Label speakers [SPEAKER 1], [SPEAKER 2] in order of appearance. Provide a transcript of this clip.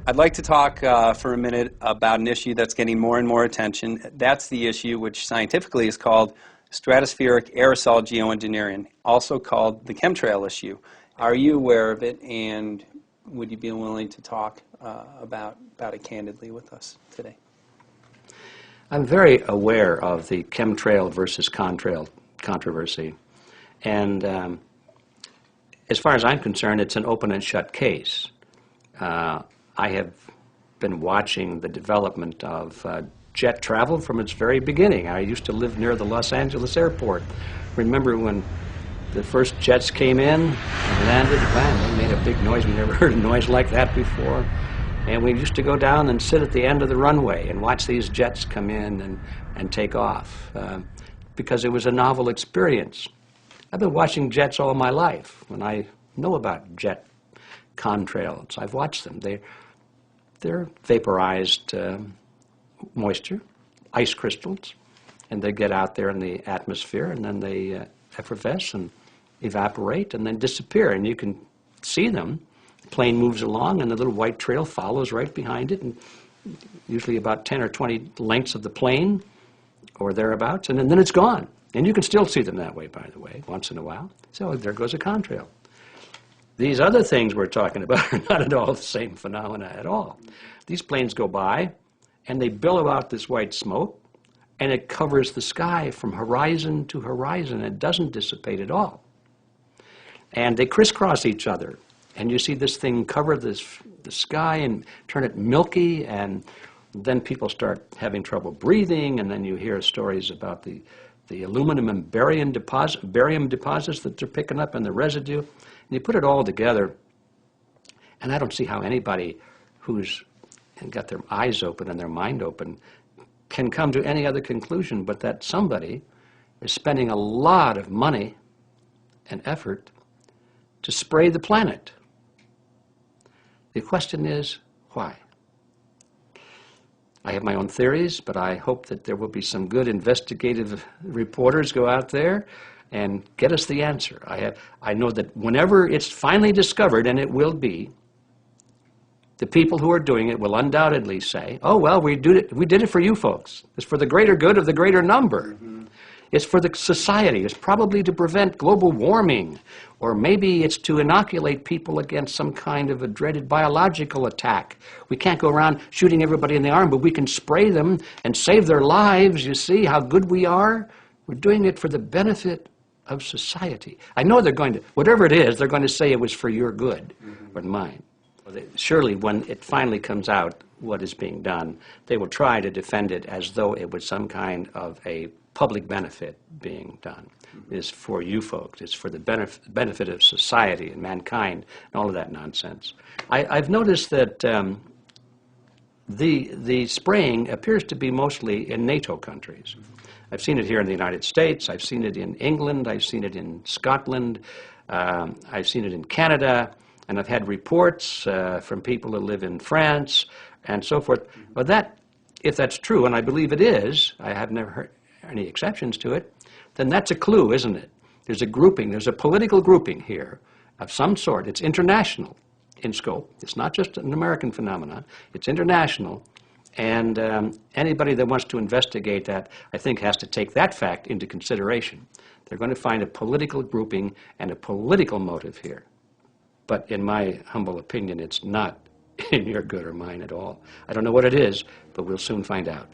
[SPEAKER 1] I'd like to talk for a minute about an issue that's getting more and more attention. That's the issue which scientifically is called stratospheric aerosol geoengineering, also called the chemtrail issue. Are you aware of it, and would you be willing to talk about it candidly with us today?
[SPEAKER 2] I'm very aware of the chemtrail versus contrail controversy, and as far as I'm concerned, it's an open and shut case. I have been watching the development of jet travel from its very beginning. I used to live near the Los Angeles airport. Remember when the first jets came in and landed? Man, they made a big noise. We never heard a noise like that before. And we used to go down and sit at the end of the runway and watch these jets come in and take off because it was a novel experience. I've been watching jets all my life. When I know about jet contrails, I've watched them. They're vaporized moisture, ice crystals, and they get out there in the atmosphere, and then they effervesce and evaporate and then disappear, and you can see them. The plane moves along, and the little white trail follows right behind it, and usually about 10 or 20 lengths of the plane or thereabouts, and then it's gone. And you can still see them that way, by the way, once in a while. So there goes a contrail. These other things we're talking about are not at all the same phenomena at all. These planes go by, and they billow out this white smoke, and it covers the sky from horizon to horizon. It doesn't dissipate at all. And they crisscross each other, and you see this thing cover the sky and turn it milky, and then people start having trouble breathing, and then you hear stories about the aluminum and barium deposits that they're picking up and the residue. And you put it all together, and I don't see how anybody who's got their eyes open and their mind open can come to any other conclusion but that somebody is spending a lot of money and effort to spray the planet. The question is, why? I have my own theories, but I hope that there will be some good investigative reporters go out there and get us the answer. I know that whenever it's finally discovered, and it will be, the people who are doing it will undoubtedly say, oh, well, we did it for you folks. It's for the greater good of the greater number. Mm-hmm. It's for the society. It's probably to prevent global warming, or maybe it's to inoculate people against some kind of a dreaded biological attack. We can't go around shooting everybody in the arm, but we can spray them and save their lives. You see how good we are? We're doing it for the benefit of society. I know they're going to, whatever it is, they're going to say it was for your good, or mine. Surely when it finally comes out what is being done, they will try to defend it as though it was some kind of a public benefit being done. It's for you folks. It's for the benefit of society and mankind and all of that nonsense. I've noticed that the spraying appears to be mostly in NATO countries. I've seen it here in the United States. I've seen it in England. I've seen it in Scotland. I've seen it in Canada. And I've had reports from people who live in France and so forth. But if that's true, and I believe it is, I have never heard any exceptions to it, then that's a clue, isn't it? There's a grouping, there's a political grouping here of some sort. It's international in scope. It's not just an American phenomenon. It's international. And anybody that wants to investigate that, I think, has to take that fact into consideration. They're going to find a political grouping and a political motive here. But in my humble opinion, it's not in your good or mine at all. I don't know what it is, but we'll soon find out.